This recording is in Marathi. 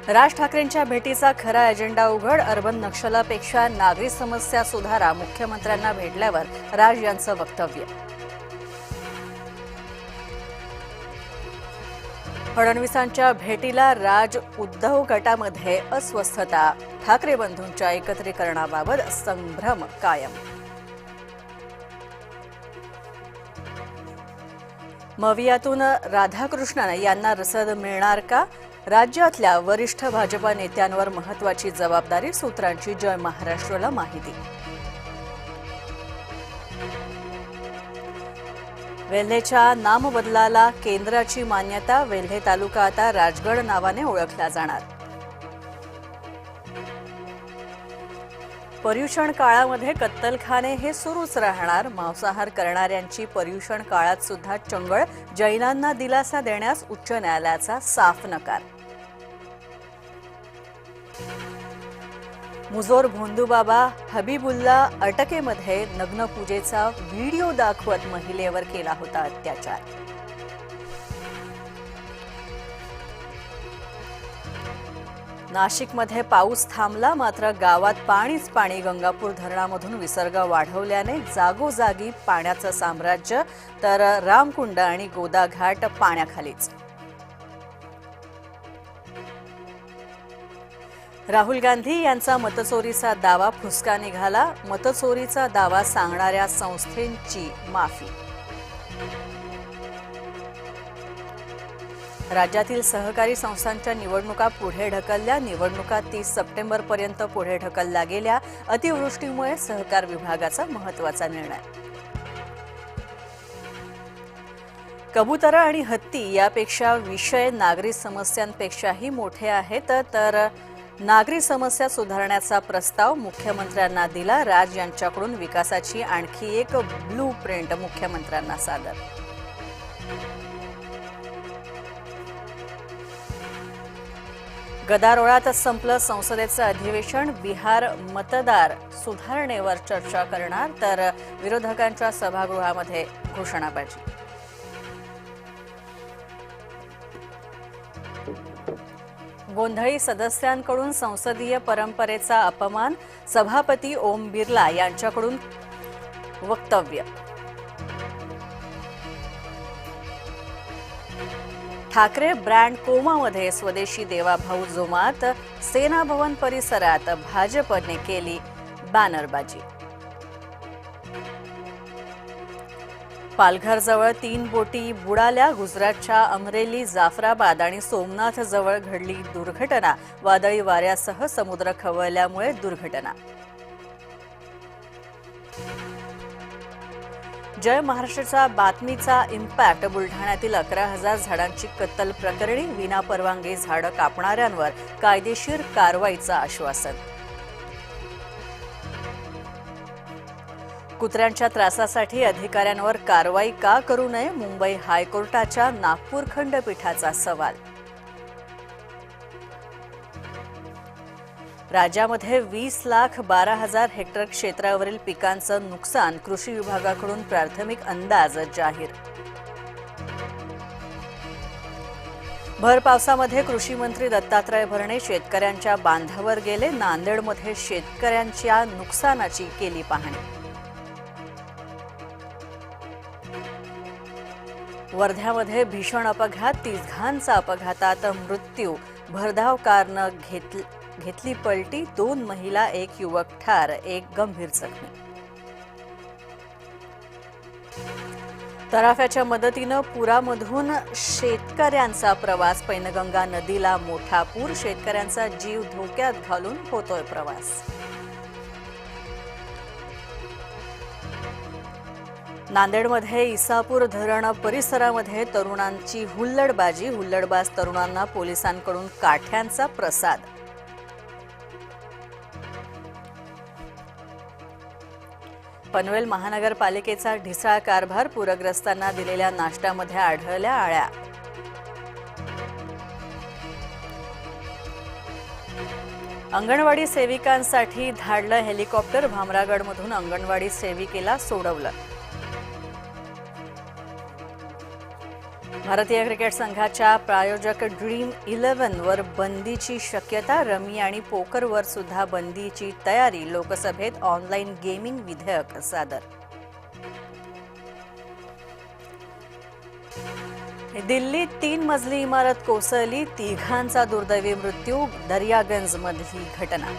राज ठाकरेंच्या भेटीचा खरा एजेंडा उघड. अर्बन नक्षलापेक्षा नागरी समस्या सुधारा. मुख्यमंत्र्यांना भेटल्यावर राज यांचं वक्तव्य. फडणवीसांच्या भेटीला राज उद्धव गटामध्ये अस्वस्थता. ठाकरे बंधूंच्या एकत्रीकरणाबाबत संभ्रम कायम. मवियातून राधाकृष्णन यांना रसद मिळणार का? राज्यातल्या वरिष्ठ भाजपा नेत्यांवर महत्त्वाची जबाबदारी. सूत्रांची जय महाराष्ट्रला माहिती. वेल्हेच्या नामबदलाला केंद्राची मान्यता. वेल्हे तालुका आता राजगड नावाने ओळखला जाणार. पर्युषण काळामध्ये कत्तलखाने हे सुरूच राहणार. मांसाहार करणाऱ्यांची पर्युषण काळात सुद्धा चंगळ. जैनांना दिलासा देण्यास उच्च न्यायालयाचा साफ नकार. मुजोर भोंदूबाबा हबीबुल्ला अटकेमध्ये नग्नपूजेचा व्हिडिओ दाखवत महिलेवर केला होता अत्याचार. नाशिकमध्ये पाऊस थांबला, मात्र गावात पाणीच पाणी. गंगापूर धरणामधून विसर्ग वाढवल्याने जागोजागी पाण्याचं साम्राज्य, तर रामकुंड आणि गोदाघाट पाण्याखालीच. राहुल गांधी यांचा मतचोरीचा दावा फुसका निघाला. मतचोरीचा दावा सांगणाऱ्या संस्थेची माफी. राज्यातील सहकारी संस्थांच्या निवडणुका पुढे ढकलल्या. निवडणुका 30 सप्टेंबरपर्यंत पुढे ढकलल्या गेल्या. अतिवृष्टीमुळे सहकार विभागाचा महत्त्वाचा निर्णय. कबुतरं आणि हत्ती यापेक्षा विषय नागरी समस्यांपेक्षाही मोठे आहेत, तर नागरी समस्या सुधारण्याचा प्रस्ताव मुख्यमंत्र्यांना दिला. राज यांच्याकडून विकासाची आणखी एक ब्लू प्रिंट मुख्यमंत्र्यांना सादर. गदारोळात संपलं संसदेचं अधिवेशन. बिहार मतदार सुधारणेवर चर्चा करणार, तर विरोधकांच्या सभागृहामध्ये घोषणाबाजी. गोंधळी सदस्यांकडून संसदीय परंपरेचा अपमान. सभापती ओम बिर्ला यांच्याकडून वक्तव्य. ठाकरे ब्रँड कोमामध्ये स्वदेशी देवाभाऊ जोमात. सेना भवन परिसरात भाजपने केली बॅनरबाजी. पालघरजवळ 3 बोटी बुडाल्या. गुजरातच्या अमरेली, जाफराबाद आणि सोमनाथ जवळ घडली दुर्घटना. वादळी वाऱ्यासह समुद्र खवळल्यामुळे दुर्घटना. जय महाराष्ट्राच्या बातमीचा इम्पॅक्ट. बुलढाण्यातील 11,000 झाडांची कत्तल प्रकरणी विनापरवानगी झाडं कापणाऱ्यांवर कायदेशीर कारवाईचं आश्वासन. कुत्र्यांच्या त्रासासाठी अधिकाऱ्यांवर कारवाई का करू नये? मुंबई हायकोर्टाच्या नागपूर खंडपीठाचा सवाल. राज्यामध्ये 20,12,000 हेक्टर क्षेत्रावरील पिकांचं नुकसान. कृषी विभागाकडून प्राथमिक अंदाज जाहीर. भर पावसामध्ये कृषी मंत्री दत्तात्रय भरणे शेतकऱ्यांच्या बांधावर गेले. नांदेडमध्ये शेतकऱ्यांच्या नुकसानाची केली पाहणी. वर्ध्यामध्ये भीषण अपघात. 30 अपघातात मृत्यू. भरधाव कारनं घेतली पलटी. 2 महिला, 1 युवक ठार, 1 गंभीर जखमी. तराफ्याच्या मदतीनं पुरामधून शेतकऱ्यांचा प्रवास. पैनगंगा नदीला मोठा पूर. शेतकऱ्यांचा जीव धोक्यात घालून होतोय प्रवास. नांदेडमध्ये इसापूर धरण परिसरामध्ये तरुणांची हुल्लडबाजी. हुल्लडबाज तरुणांना पोलिसांकडून काठ्यांचा प्रसाद. पनवेल महानगरपालिकेचा ढिसाळ कारभार. पूरग्रस्तांना दिलेल्या नाश्त्यामध्ये आढळल्या आळ्या. अंगणवाडी सेविकांसाठी धाडलं हेलिकॉप्टर. भामरागडमधून अंगणवाडी सेविकेला सोडवलं. भारतीय क्रिकेट संघाच्या प्रायोजक ड्रीम 11 वर बंदीची शक्यता. रमी आणि पोकरवर सुद्धा बंदीची तयारी. लोकसभेत ऑनलाईन गेमिंग विधेयक सादर. दिल्लीत 3 मजली इमारत कोसळली. तिघांचा दुर्दैवी मृत्यू. दर्यागंजमधली घटना.